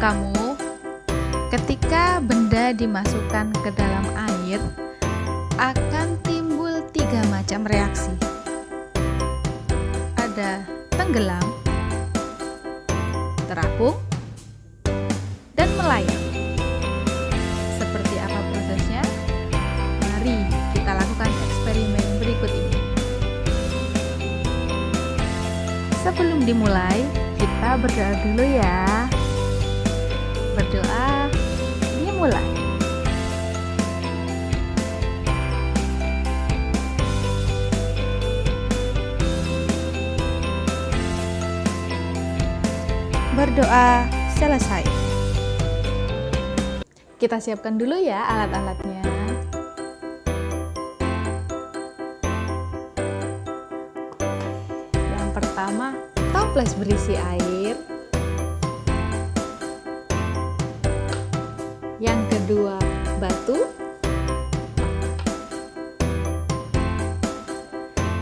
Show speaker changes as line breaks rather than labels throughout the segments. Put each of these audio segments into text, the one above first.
kamu, ketika benda dimasukkan ke dalam air, akan timbul 3 macam reaksi. Ada tenggelam, terapung, dan melayang. Seperti apa prosesnya? Mari kita lakukan eksperimen berikut ini. Sebelum dimulai, kita berdoa dulu ya. Berdoa, dimulai. Berdoa selesai. Kita siapkan dulu ya alat-alatnya. Yang pertama, toples berisi air. Yang kedua, batu.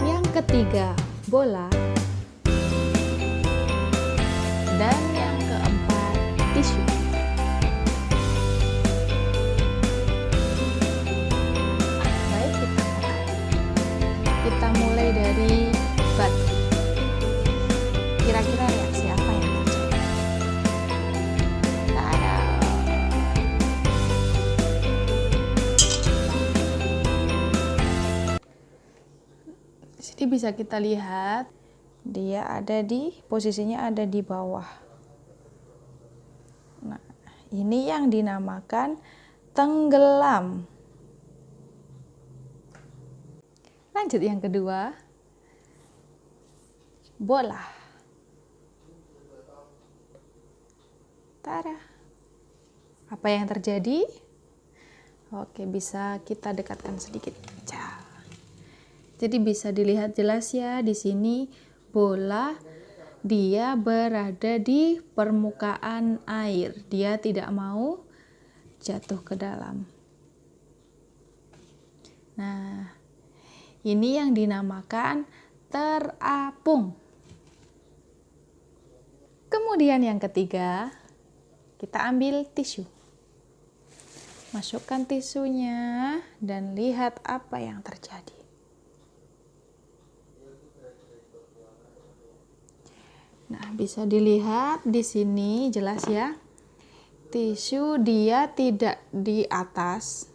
Yang ketiga, bola. Dan yang keempat, tisu. Baik, kita mulai dari batu. Kira-kira reaksi apa yang terjadi? Tada! Di sini bisa kita lihat dia posisinya ada di bawah. Nah, ini yang dinamakan tenggelam. Lanjut yang kedua, bola. Tada. Apa yang terjadi? Oke, bisa kita dekatkan sedikit. Jadi bisa dilihat jelas ya di sini. Bola dia berada di permukaan air. Dia tidak mau jatuh ke dalam. Nah, ini yang dinamakan terapung. Kemudian yang ketiga, kita ambil tisu. Masukkan tisunya dan lihat apa yang terjadi. Nah, bisa dilihat di sini jelas ya. Tisu dia tidak di atas.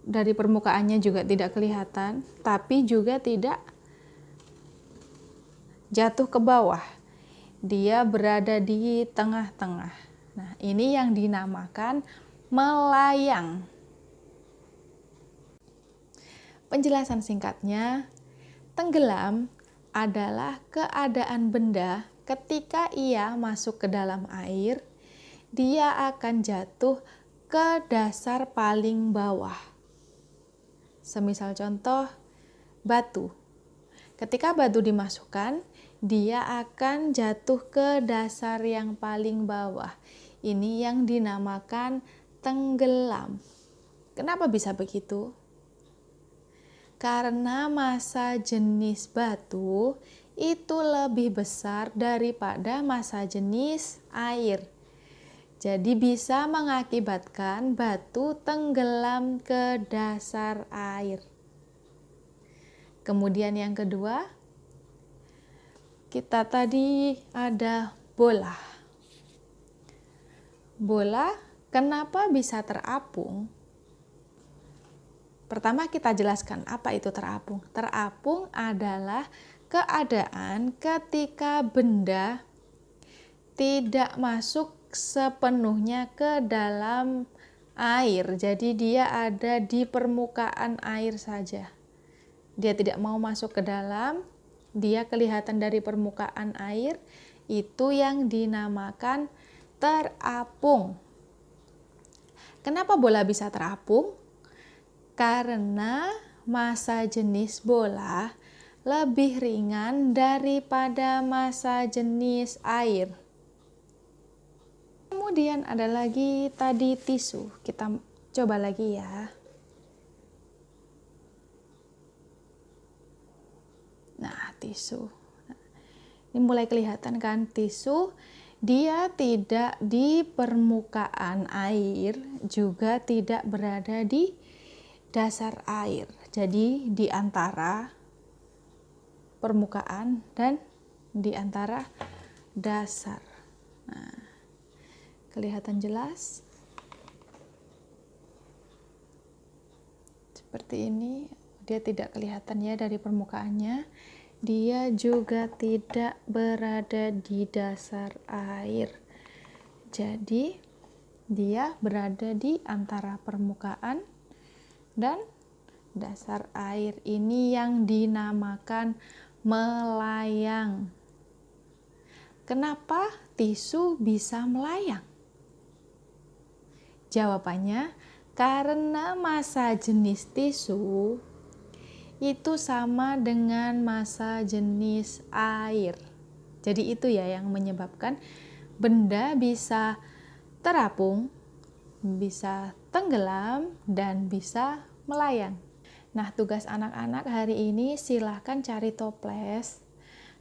Dari permukaannya juga tidak kelihatan, tapi juga tidak jatuh ke bawah. Dia berada di tengah-tengah. Nah, ini yang dinamakan melayang. Penjelasan singkatnya, tenggelam adalah keadaan benda ketika ia masuk ke dalam air, dia akan jatuh ke dasar paling bawah. Semisal contoh, batu. Ketika batu dimasukkan, dia akan jatuh ke dasar yang paling bawah. Ini yang dinamakan tenggelam. Kenapa bisa begitu? Karena massa jenis batu itu lebih besar daripada massa jenis air. Jadi bisa mengakibatkan batu tenggelam ke dasar air. Kemudian yang kedua, kita tadi ada bola. Bola kenapa bisa terapung? Pertama kita jelaskan apa itu terapung. Terapung adalah keadaan ketika benda tidak masuk sepenuhnya ke dalam air. Jadi dia ada di permukaan air saja. Dia tidak mau masuk ke dalam, dia kelihatan dari permukaan air. Itu yang dinamakan terapung. Kenapa bola bisa terapung? Karena massa jenis bola lebih ringan daripada massa jenis air. Kemudian ada lagi tadi tisu. Kita coba lagi ya. Nah, tisu. Ini mulai kelihatan kan tisu. Dia tidak di permukaan air, juga tidak berada di dasar air. Jadi di antara permukaan dan di antara dasar. Nah, kelihatan jelas? Seperti ini, dia tidak kelihatan ya dari permukaannya. Dia juga tidak berada di dasar air. Jadi, dia berada di antara permukaan dan dasar air. Ini yang dinamakan melayang. Kenapa tisu bisa melayang? Jawabannya, karena massa jenis tisu itu sama dengan massa jenis air. Jadi itu ya yang menyebabkan benda bisa terapung, bisa tenggelam, dan bisa melayang. Nah, tugas anak-anak hari ini silahkan cari toples,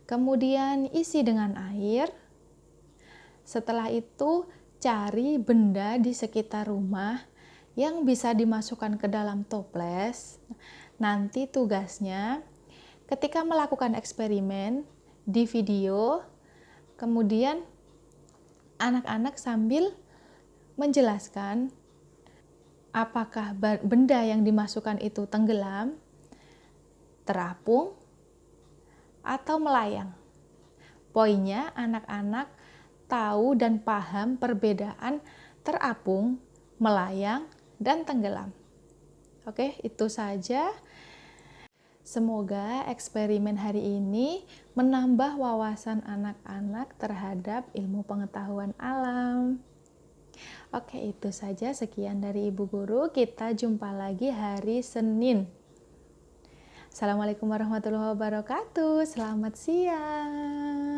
kemudian isi dengan air. Setelah itu cari benda di sekitar rumah yang bisa dimasukkan ke dalam toples. Nanti tugasnya ketika melakukan eksperimen di video, kemudian anak-anak sambil menjelaskan apakah benda yang dimasukkan itu tenggelam, terapung, atau melayang. Poinnya anak-anak tahu dan paham perbedaan terapung, melayang, dan tenggelam. Oke, itu saja. Semoga eksperimen hari ini menambah wawasan anak-anak terhadap ilmu pengetahuan alam. Oke, itu saja. Sekian dari Ibu Guru. Kita jumpa lagi hari Senin. Assalamualaikum warahmatullahi wabarakatuh. Selamat siang.